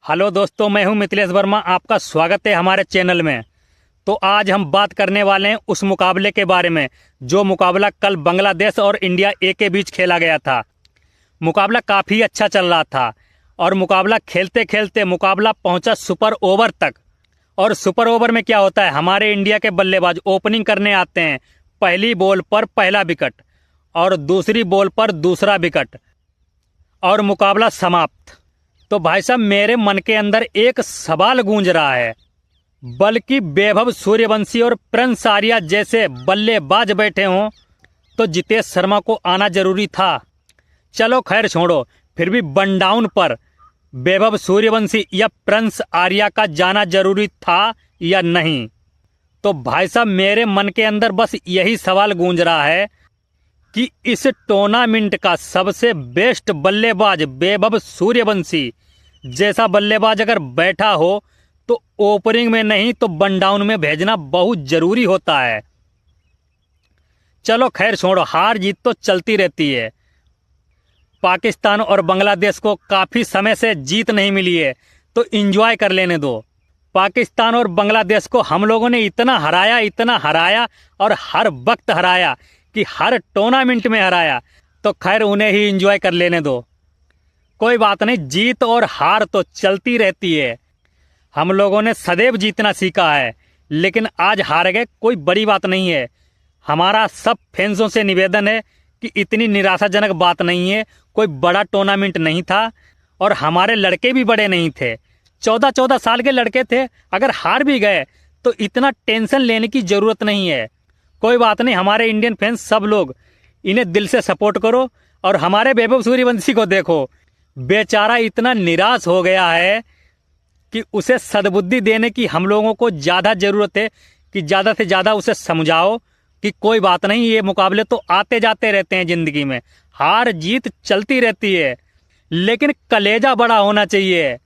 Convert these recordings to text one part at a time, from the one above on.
Hello दोस्तों, मैं हूं मिथिलेश वर्मा। आपका स्वागत है हमारे चैनल में। तो आज हम बात करने वाले हैं उस मुकाबले के बारे में जो मुकाबला कल बांग्लादेश और इंडिया ए के बीच खेला गया था। मुकाबला काफ़ी अच्छा चल रहा था और मुकाबला खेलते खेलते मुकाबला पहुंचा सुपर ओवर तक। और सुपर ओवर में क्या होता है, हमारे इंडिया के बल्लेबाज ओपनिंग करने आते हैं। पहली बॉल पर पहला विकेट और दूसरी बॉल पर दूसरा विकेट और मुकाबला समाप्त। तो भाई साहब, मेरे मन के अंदर एक सवाल गूंज रहा है, बल्कि वैभव सूर्यवंशी और प्रिंस आर्या जैसे बल्लेबाज बैठे हों तो जितेश शर्मा को आना जरूरी था। चलो खैर छोड़ो, फिर भी वन डाउन पर वैभव सूर्यवंशी या प्रिंस आर्या का जाना जरूरी था या नहीं। तो भाई साहब, मेरे मन के अंदर बस यही सवाल गूंज रहा है कि इस टूर्नामेंट का सबसे बेस्ट बल्लेबाज वैभव सूर्यवंशी जैसा बल्लेबाज अगर बैठा हो तो ओपनिंग में नहीं तो वन डाउन में भेजना बहुत जरूरी होता है। चलो खैर छोड़ो, हार जीत तो चलती रहती है। पाकिस्तान और बांग्लादेश को काफी समय से जीत नहीं मिली है तो एंजॉय कर लेने दो। पाकिस्तान और बांग्लादेश को हम लोगों ने इतना हराया और हर वक्त हराया कि हर टूर्नामेंट में हराया, तो खैर उन्हें ही एंजॉय कर लेने दो। कोई बात नहीं, जीत और हार तो चलती रहती है। हम लोगों ने सदैव जीतना सीखा है, लेकिन आज हार गए कोई बड़ी बात नहीं है। हमारा सब फैंसों से निवेदन है कि इतनी निराशाजनक बात नहीं है। कोई बड़ा टूर्नामेंट नहीं था और हमारे लड़के भी बड़े नहीं थे, 14-14 साल के लड़के थे। अगर हार भी गए तो इतना टेंशन लेने की जरूरत नहीं है। कोई बात नहीं, हमारे इंडियन फैंस सब लोग इन्हें दिल से सपोर्ट करो। और हमारे वैभव सूर्यवंशी को देखो, बेचारा इतना निराश हो गया है कि उसे सद्बुद्धि देने की हम लोगों को ज़्यादा ज़रूरत है कि ज़्यादा से ज़्यादा उसे समझाओ कि कोई बात नहीं, ये मुकाबले तो आते जाते रहते हैं ज़िंदगी में, हार जीत चलती रहती है, लेकिन कलेजा बड़ा होना चाहिए।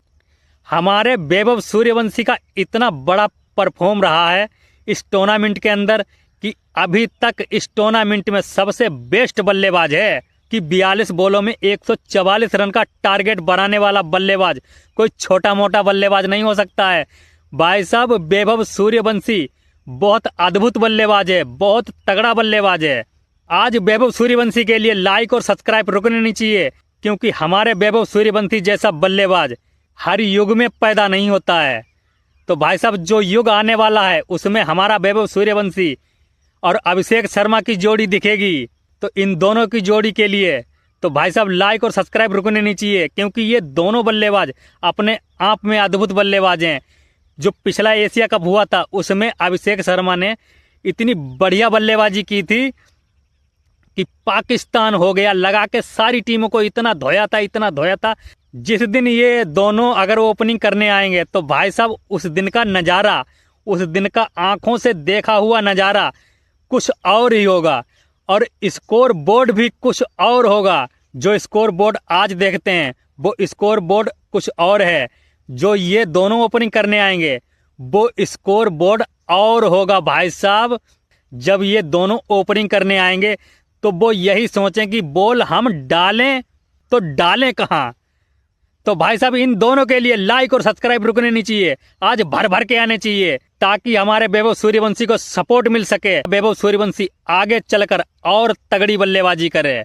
हमारे वैभव सूर्यवंशी का इतना बड़ा परफॉर्म रहा है इस टूर्नामेंट के अंदर कि अभी तक इस टूर्नामेंट में सबसे बेस्ट बल्लेबाज है कि 42 बॉलों में 144 रन का टारगेट बनाने वाला बल्लेबाज कोई छोटा मोटा बल्लेबाज नहीं हो सकता है। भाई साहब, वैभव सूर्यवंशी बहुत अद्भुत बल्लेबाज है, बहुत तगड़ा बल्लेबाज है। आज वैभव सूर्यवंशी के लिए लाइक और सब्सक्राइब रुकने नहीं चाहिए, क्योंकि हमारे वैभव सूर्यवंशी जैसा बल्लेबाज हर युग में पैदा नहीं होता है। तो भाई साहब, जो युग आने वाला है उसमें हमारा वैभव सूर्यवंशी और अभिषेक शर्मा की जोड़ी दिखेगी। तो इन दोनों की जोड़ी के लिए तो भाई साहब लाइक और सब्सक्राइब रुकने नहीं चाहिए, क्योंकि ये दोनों बल्लेबाज अपने आप में अद्भुत बल्लेबाज हैं। जो पिछला एशिया कप हुआ था उसमें अभिषेक शर्मा ने इतनी बढ़िया बल्लेबाजी की थी कि पाकिस्तान हो गया लगा के सारी टीमों को इतना धोया था। जिस दिन ये दोनों अगर ओपनिंग करने आएंगे तो भाई साहब उस दिन का नज़ारा, उस दिन का आंखों से देखा हुआ नज़ारा कुछ और ही होगा और स्कोर बोर्ड भी कुछ और होगा। जो स्कोर बोर्ड आज देखते हैं वो स्कोर बोर्ड कुछ और है, जो ये दोनों ओपनिंग करने आएंगे वो स्कोर बोर्ड और होगा। भाई साहब, जब ये दोनों ओपनिंग करने आएंगे तो वो यही सोचें कि बॉल हम डालें तो डालें कहाँ। तो भाई साहब, इन दोनों के लिए लाइक और सब्सक्राइब रुकने नहीं चाहिए, आज भर भर के आने चाहिए, ताकि हमारे वैभव सूर्यवंशी को सपोर्ट मिल सके, वैभव सूर्यवंशी आगे चलकर और तगड़ी बल्लेबाजी करे।